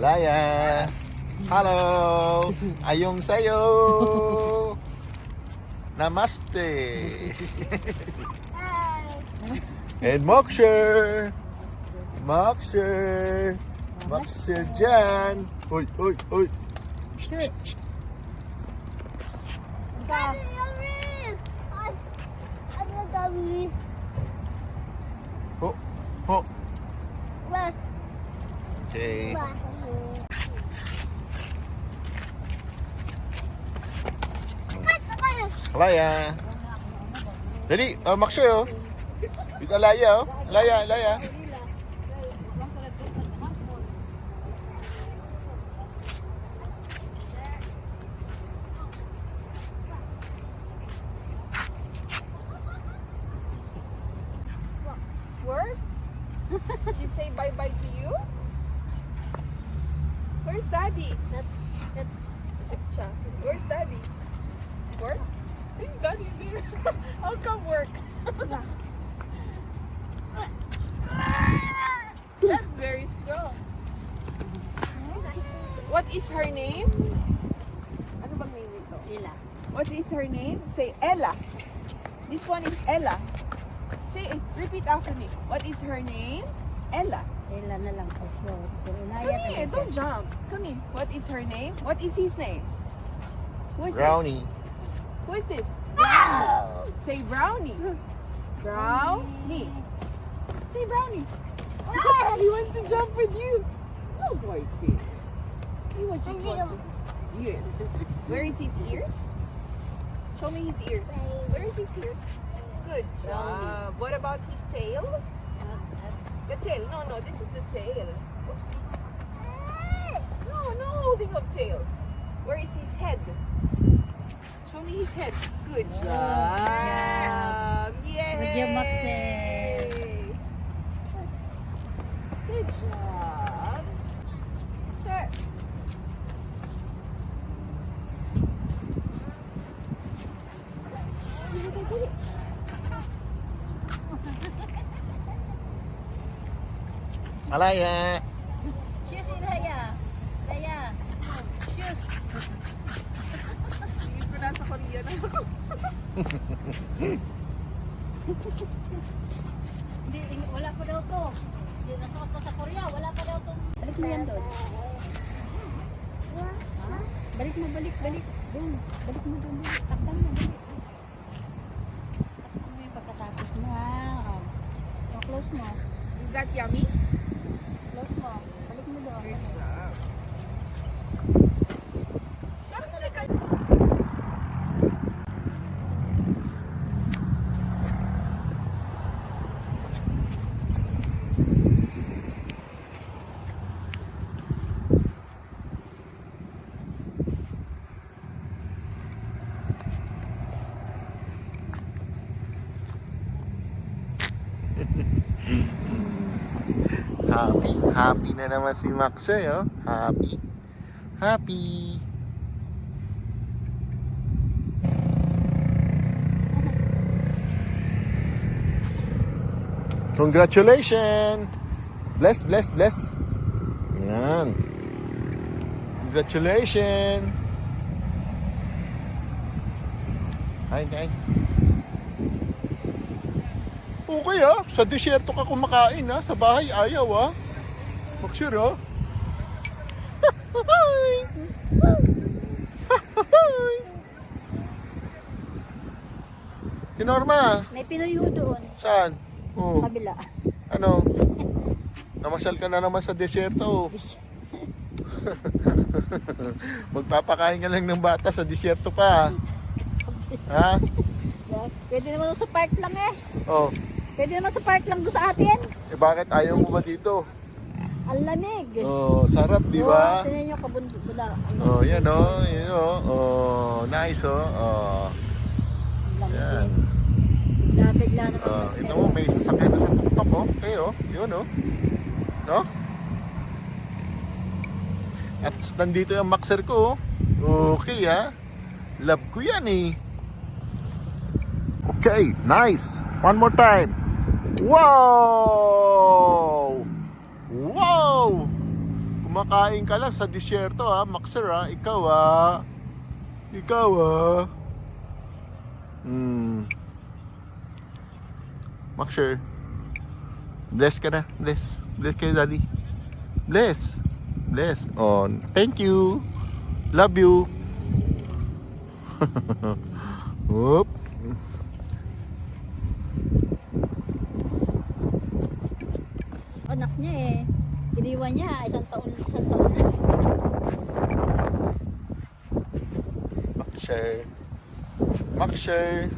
Alaya! Hello! Ayong sayo! Namaste! And Moksher! Moksher! Moksher dyan! Uy, uy, uy! Ho, ho! Okay. Alaya. Dali, Makshay, oh. Dito Alaya, oh. Alaya, Alaya. Word? She say bye-bye to you? Where's Daddy? That's siya. Where's Daddy? Work? Where's Daddy there? How come work? That's very strong. What is her name? Ano bang name nito? Ella. What is her name? Say Ella. This one is Ella. Say it. Repeat after me. What is her name? Ella. Ella na lang po siya. Come here. Don't jump. Come here. What is her name? What is his name? Who is Brownie. this? Who is this? Say Brownie. Brownie. Say Brownie. He wants to jump with you. Oh boy, kid. He was just want to. Yes. Where is his ears? Show me his ears. Where is his ears? Good job. What about his tail? The tail. No, no. This is the tail. Oopsie. No, no holding of tails. Where is his head? Show me his head. Good job. Yay. Good job, Maxie. Good job. Sir. Alaya! Shoes, Laya. Laya. Shoes. Sige ko nasa Korea na ako. Hindi, wala pa daw to. Hindi, nasuot ko sa Korea. Wala pa daw to. Balik mo yan doon. Balik mo, balik. Doon. Balik mo doon. Takpan mo, balik. Takpan mo yung pagkatapos mo, ha. Oh. Close mo. Is that yummy? Close mo. Balik mo doon. Good job. Happy na naman si Makshay, oh. Happy. Congratulations! Bless, bless, bless. Yan. Congratulations. Kain, kain. Okay sa disyerto ka kumakain sa bahay ayaw Maksure Si Norma, May pinuyo doon. saan? Oh, Kabila. ano? Namasyal ka na naman sa disyerto. Magpapakain ka lang ng bata sa disyerto pa. Ha? Pwede naman sa park lang Oh, Pwede naman sa park lang doon sa atin. bakit ayaw mo ba dito? Ang lamig. Oh, sarap, di ba? Oh, tingnan nyo kabundula. Oh, yan yan oh, nice oh. Yan. Bigla naman. Ito mo, may sasakyan na sa tuktok Okay yun No? At nandito yung maxer ko Okay Love ko yan Okay, nice. One more time. Wow! Wow! Kumakain ka lang sa disyerto Maxer Ikaw Ikaw Maxer. Bless ka na. Bless. Bless kayo, daddy. Bless. Bless. Oh, thank you. Love you. Oop. Anak niya iniwan niya isang taon na. Maxer. Maxer.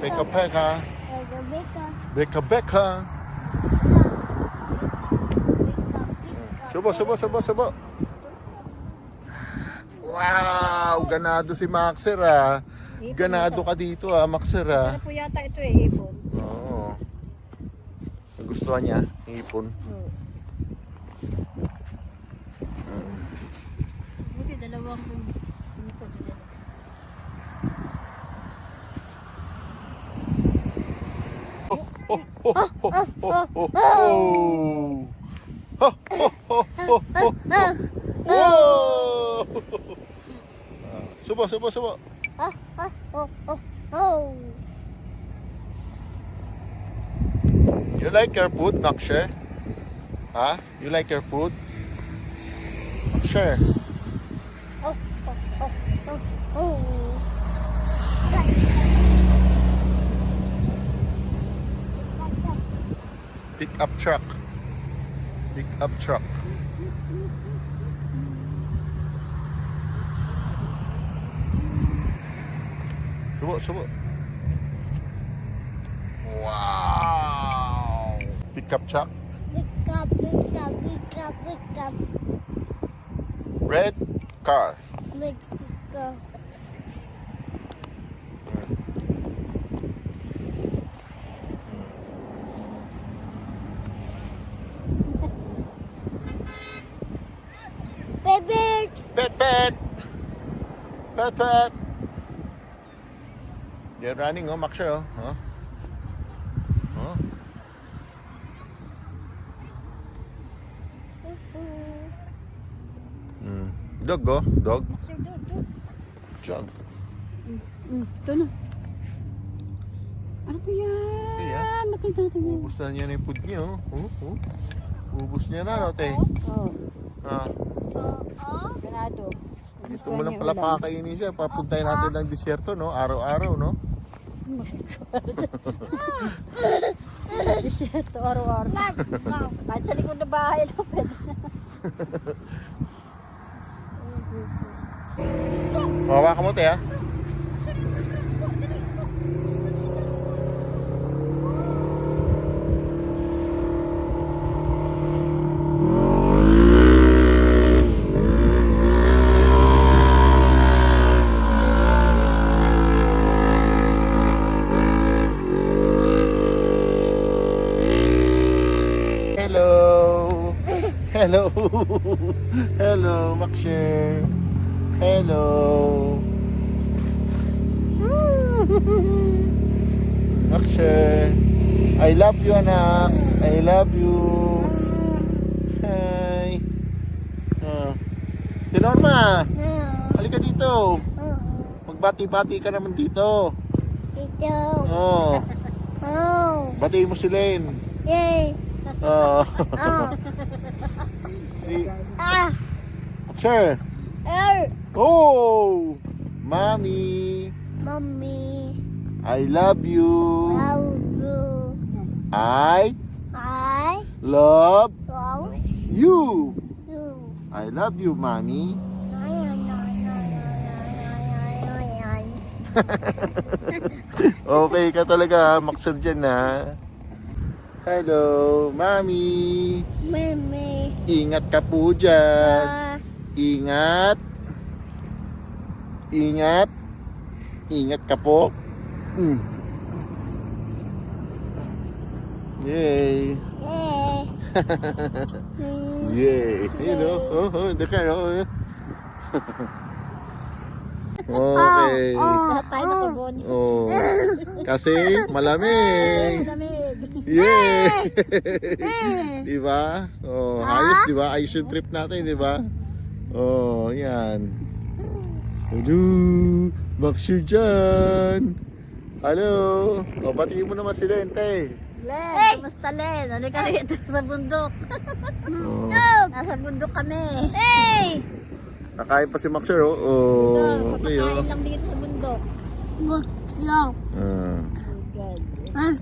Beka beka. Beka beka. Subo. Wow! Ganado si Maxer Ganado ka dito Maxer Sarap po yata ito ipon. Oo. Nagustuhan niya, ipon. Buti dalawang ipon. Wow! Subo. You like your food, Maxer? You like your food? Sure. Pick up truck. Subo. Wow! Pick up truck. Red car. Pet. They're running, Maxer, Dog, dog. Jog. Ito na. Ano ba yan? Nakita natin yan. Ubus na niya na yung food niya, Ubus niya na, te? Ganado. Dito mo lang pala pakakainin siya. Papuntahin natin ng disyerto, Araw-araw, Ito araw-araw. Kahit sa likod na bahay lang pwede na. Hawakan mo, te, Hello, Maxer. Hello. Maxer. I love you, anak. I love you. Hi. Si Norma, halika dito. Magbati-bati ka naman dito. Dito. Oh, Oh. batiin mo si Len. Yay. Oh. Oh. Ah. Sure. Oh, Mommy, Mommy. I love you. Love you. I I love love you. you. I love you, Mommy. Okay ka talaga, maksud dyan ha. Hello, Mommy. Mami. Ingat ka po dyan. Ah. Ingat. Ingat. Ingat ka po. Mm. Yay. Yay. Yay. You know, the car. Okay. Lahat tayo nakibon. Oh. Kasi malamig. Lamig. Yay! Di ba? Oh, ayos, di ba? Ayos yung trip natin, di ba? Oh, yan. Hello, Maksyo dyan. Hello. O, batiin mo naman si Lente. Len, kamusta Len? Halika rito sa bundok. Oh. Nasa bundok kami. Hey. Nakain pa si Maksyo, oh. Oh, okay, oh. Papakain lang dito sa bundok. Bukso. Ah. Good. Ah.